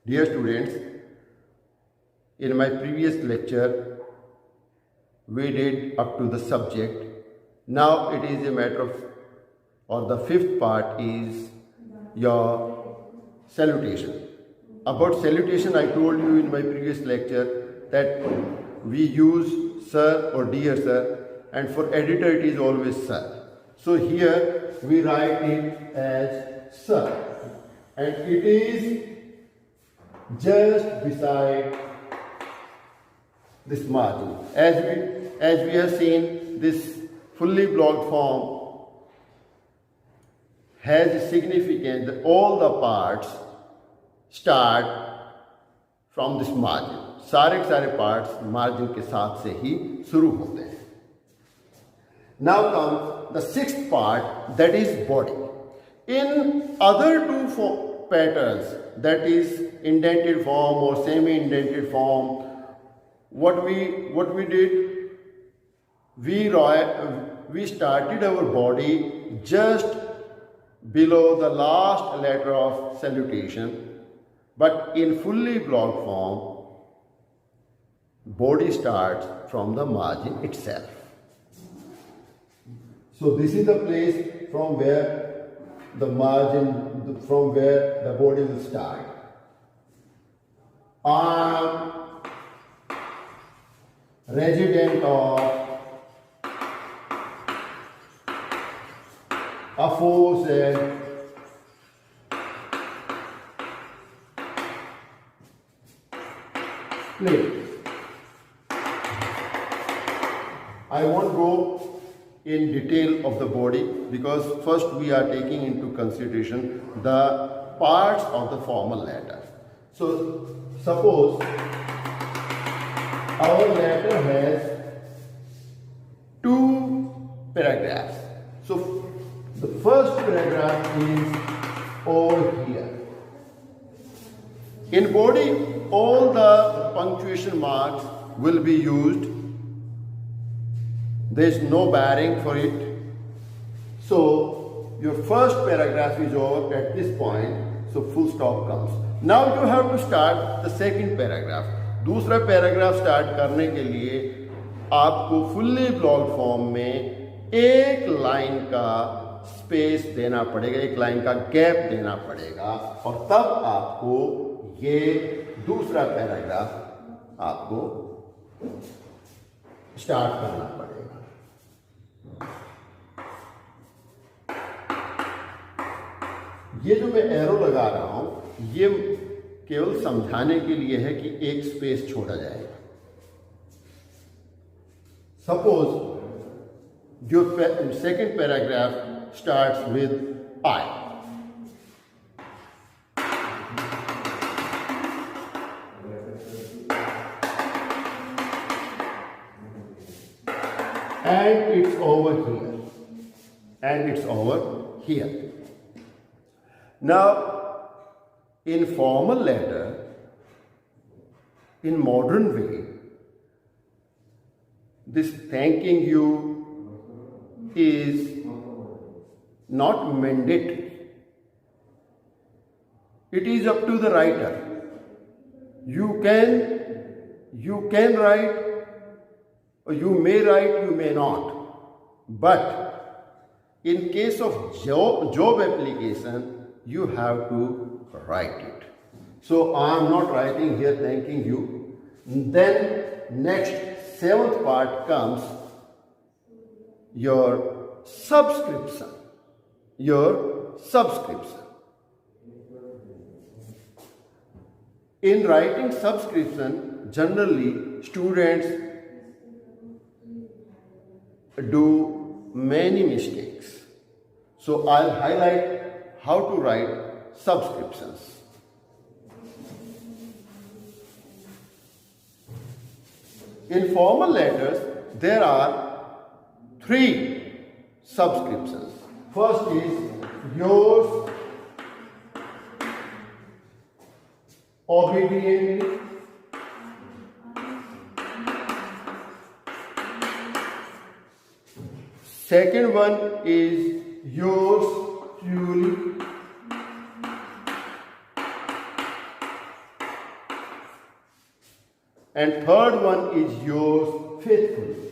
Dear students, in my previous lecture, we did up to the subject. Now it is a matter of, or the fifth part is your salutation. About salutation, I told you in my previous lecture that we use sir or dear sir, and for editor it is always sir. So here we write it as sir, and it is just beside this margin. As we have seen, this fully blocked form has a significance that all the parts start from this margin. सारे के सारे parts margin के साथ से ही शुरू होते हैं. Now comes the sixth part, that is body. In other two patterns, that is indented form or semi-indented form, what we did, we started our body just below the last letter of salutation, but in fully blocked form, body starts from the margin itself. So this is the place from where the margin, from where the body will start. I am resident of aforesaid place. I won't go in detail of the body because first we are taking into consideration the parts of the formal letter. So suppose our letter has two paragraphs. So the first paragraph is over here. In body, all the punctuation marks will be used. There is no bearing for it. So your first paragraph is over at this point, so full stop comes. Now you have to start the second paragraph. दूसरा paragraph start करने के लिए आपको fully blocked form में एक line का space देना पड़ेगा, एक लाइन का गैप देना पड़ेगा, और तब आपको ये दूसरा पैराग्राफ आपको स्टार्ट करना पड़ेगा. ये जो मैं एरो लगा रहा हूं, ये केवल समझाने के लिए है कि एक स्पेस छोड़ा जाएगा. सपोज जो second paragraph starts with I. And it's over here. And it's over here. Now, in formal letter, in modern way, this thanking you is not mandatory. It is up to the writer. You can write, or you may write, you may not. But in case of job application, you have to write it. So I am not writing here thanking you. Then next seventh part comes your subscription. Your subscription. In writing subscription, generally students do many mistakes. So I'll highlight how to write subscriptions. In formal letters, there are three subscriptions. First is yours obediently. Second one is yours truly. and third one is yours faithfully.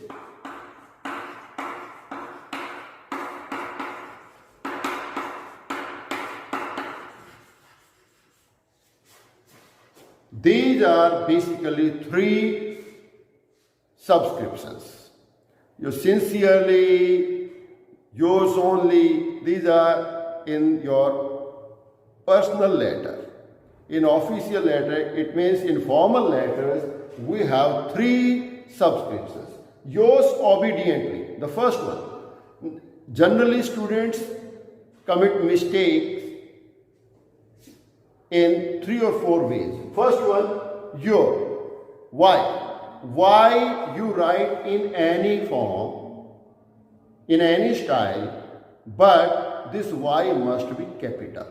These are basically three subscriptions. You sincerely, yours only, these are in your personal letter. In official letter, it means in formal letters, we have three subscriptions. Yours obediently, the first one. Generally, students commit mistakes in 3 or 4 ways. First one, your. Why? Why you write in any form, in any style, but this why must be capital.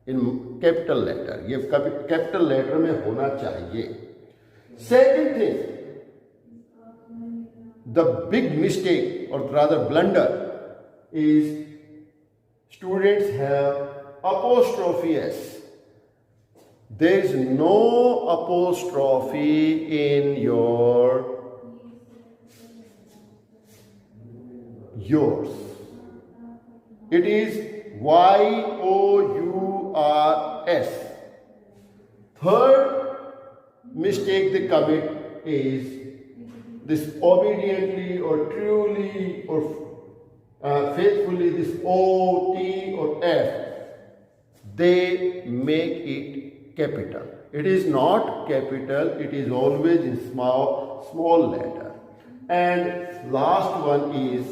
In capital letter. ये capital letter में होना चाहिए. Second thing, the big mistake or rather blunder is students have apostrophe S. There is no apostrophe in yours. It is YOURS. Third mistake they commit is this obediently or truly or faithfully, this O, T or F. They make it capital. It is not capital, it is always in small letter. And last one is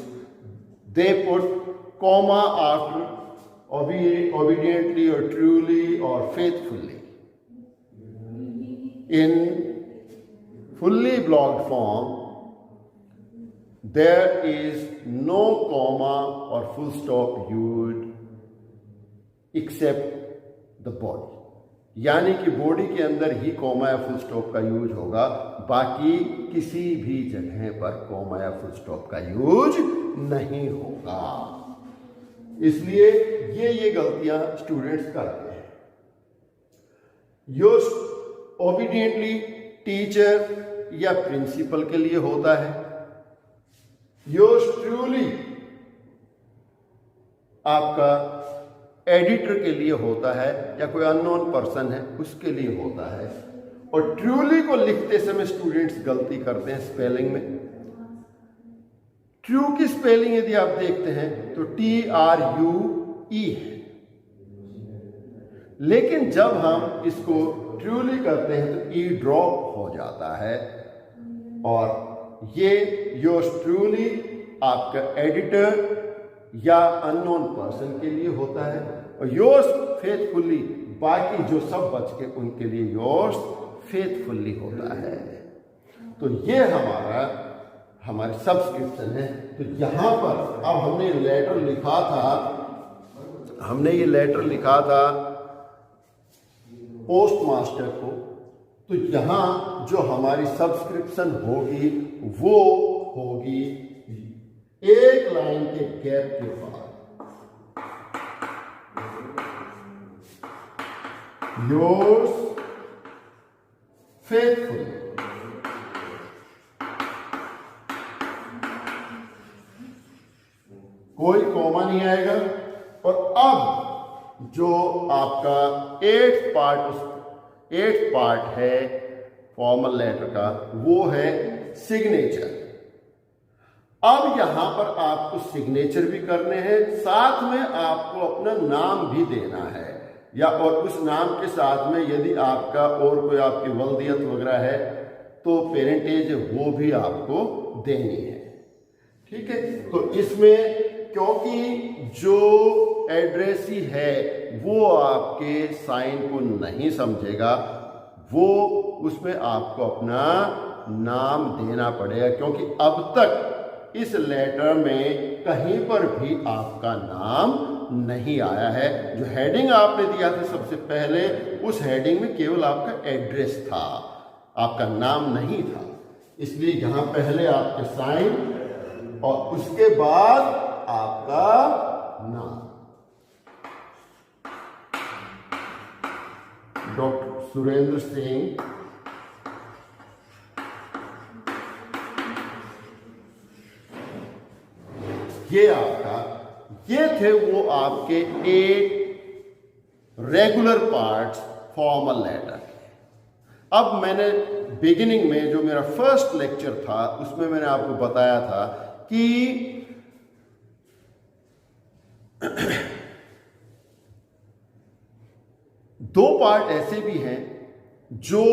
they put comma after obediently or truly or faithfully. In fully blocked form, there is no comma or full stop used except the body. यानी कि body के अंदर ही comma या full stop का use होगा, बाकी किसी भी जगह पर कॉमा या फुल स्टॉप का यूज नहीं होगा. इसलिए ये गलतियां स्टूडेंट्स करते हैं. योर्स ओबीडियंटली टीचर या प्रिंसिपल के लिए होता है. योर्स ट्रूली आपका एडिटर के लिए होता है या कोई अननोन पर्सन है उसके लिए होता है. और ट्रूली को लिखते समय स्टूडेंट्स गलती करते हैं स्पेलिंग में. ट्रू की स्पेलिंग यदि आप देखते हैं तो TRUE है, लेकिन जब हम इसको ट्रूली करते हैं तो E ड्रॉप हो जाता है. और ये योर्स ट्रूली आपका एडिटर या अननोन पर्सन के लिए होता है. और योर्स फेथफुली बाकी जो सब बच के उनके लिए योर्स फेथफुल्ली होता है. तो ये हमारे सब्सक्रिप्शन है. तो यहां पर अब हमने ये लेटर लिखा था पोस्ट मास्टर को. तो यहां जो हमारी सब्सक्रिप्शन होगी वो होगी एक लाइन के गैप के बाद योर्स फेथफुल. कोई कॉमा नहीं आएगा. और अब जो आपका 8th पार्ट है फॉर्मल लेटर का, वो है सिग्नेचर. अब यहां पर आपको सिग्नेचर भी करने हैं, साथ में आपको अपना नाम भी देना है. या और उस नाम के साथ में यदि आपका और कोई आपकी वल्दियत वगैरह है तो पेरेंटेज वो भी आपको देनी है. ठीक है. तो इसमें क्योंकि जो एड्रेसी है वो आपके साइन को नहीं समझेगा, वो उसमें आपको अपना नाम देना पड़ेगा. क्योंकि अब तक इस लेटर में कहीं पर भी आपका नाम नहीं आया है. जो हेडिंग आपने दिया था सबसे पहले, उस हेडिंग में केवल आपका एड्रेस था, आपका नाम नहीं था. इसलिए यहां पहले आपके साइन और उसके बाद आपका नाम. डॉक्टर सुरेंद्र सिंह ये आपका, ये थे वो आपके 8 रेगुलर पार्ट्स फॉर्मल लेटर। अब मैंने बिगिनिंग में जो मेरा फर्स्ट लेक्चर था उसमें मैंने आपको बताया था कि दो पार्ट ऐसे भी हैं जो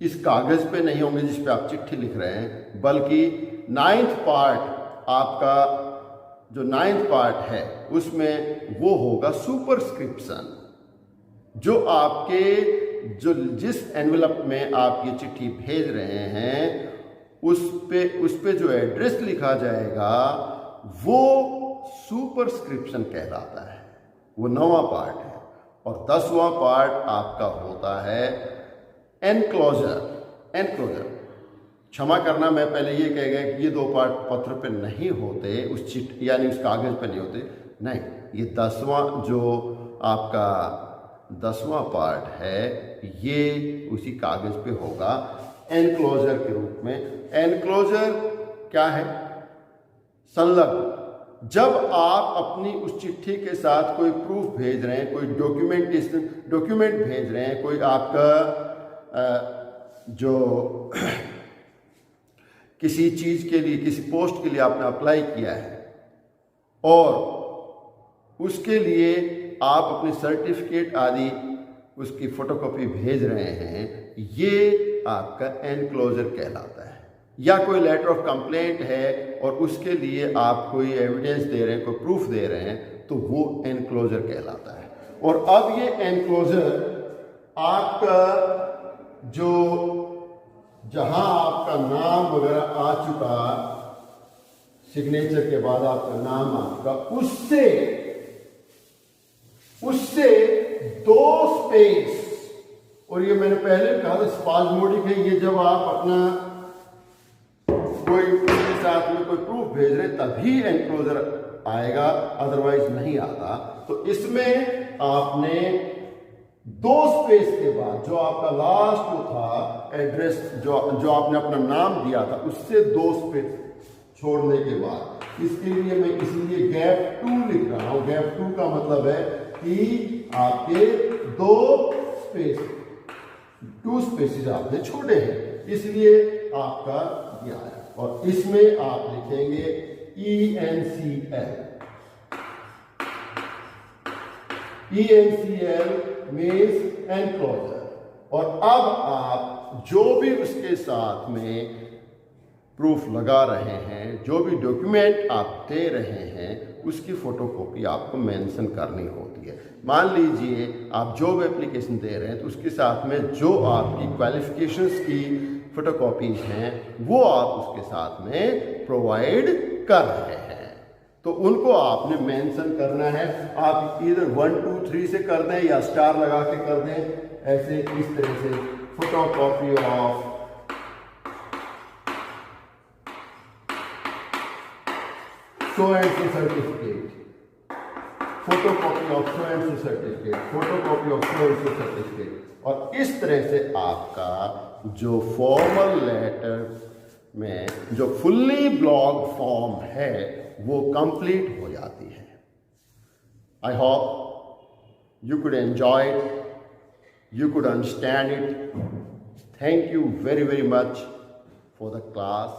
इस कागज पे नहीं होंगे जिस पे आप चिट्ठी लिख रहे हैं, बल्कि 9th पार्ट आपका जो 9th पार्ट है उसमें वो होगा सुपरस्क्रिप्शन, जो आपके जो जिस एनवेलप में आप ये चिट्ठी भेज रहे हैं उस पे जो एड्रेस लिखा जाएगा वो सुपरस्क्रिप्शन कहलाता है, वो 9वां पार्ट है। और 10वां पार्ट आपका होता है एनक्लोजर। एनक्लोजर, क्षमा करना, मैं पहले ये कह गया कि ये दो पार्ट पत्र पे नहीं होते, उस चिट्ठी यानी उस कागज पे नहीं होते, नहीं, ये 10वां जो आपका 10वां पार्ट है ये उसी कागज पे होगा एनक्लोजर के रूप में। एनक्लोजर क्या है? संलग्न। जब आप अपनी उस चिट्ठी के साथ कोई प्रूफ भेज रहे हैं, कोई डॉक्यूमेंट भेज रहे हैं, कोई आपका जो किसी चीज़ के लिए, किसी पोस्ट के लिए आपने अप्लाई किया है और उसके लिए आप अपने सर्टिफिकेट आदि उसकी फोटोकॉपी भेज रहे हैं, ये आपका एनक्लोजर कहलाता है। या कोई लेटर ऑफ कंप्लेंट है और उसके लिए आप कोई एविडेंस दे रहे हैं, कोई प्रूफ दे रहे हैं, तो वो एनक्लोजर कहलाता है। और अब ये एनक्लोजर आपका जो जहां आपका नाम वगैरह आ चुका, सिग्नेचर के बाद आपका नाम आ चुका, उससे 2 स्पेस, और ये मैंने पहले कहा था स्पाज्मोडिक है, ये जब आप अपना कोई के साथ में कोई प्रूफ भेज रहे तभी एनक्लोजर आएगा, अदरवाइज नहीं आता। तो इसमें आपने 2 स्पेस के बाद जो आपका लास्ट जो था एड्रेस, जो आपने अपना नाम दिया था, उससे 2 स्पेस छोड़ने के बाद, इसके लिए मैं इसलिए गैप 2 लिख रहा हूं। गैप 2 का मतलब है कि आपके 2 स्पेसेस आपने छोड़े हैं, इसलिए आपका यह आया। और इसमें आप लिखेंगे ENCL। ENCL means enclosure. और अब आप जो भी उसके साथ में प्रूफ लगा रहे हैं, जो भी डॉक्यूमेंट आप दे रहे हैं, उसकी फोटोकॉपी आपको मेंशन करनी होती है। मान लीजिए आप जॉब एप्लीकेशन दे रहे हैं तो उसके साथ में जो आपकी क्वालिफिकेशंस की फोटोकॉपीज हैं वो आप उसके साथ में प्रोवाइड कर रहे हैं, तो उनको आपने मेंशन करना है। आप इधर 1 2 3 से कर दें या स्टार लगा के कर दें, ऐसे इस तरह से photocopy of so and so certificate, photocopy of so and so certificate, photocopy of so and so certificate. और इस तरह से आपका जो फॉर्मल लेटर में जो फुल्ली ब्लॉक फॉर्म है वो कंप्लीट हो जाती है। I hope you could enjoy it, you could understand it. Thank you very, very much for the class.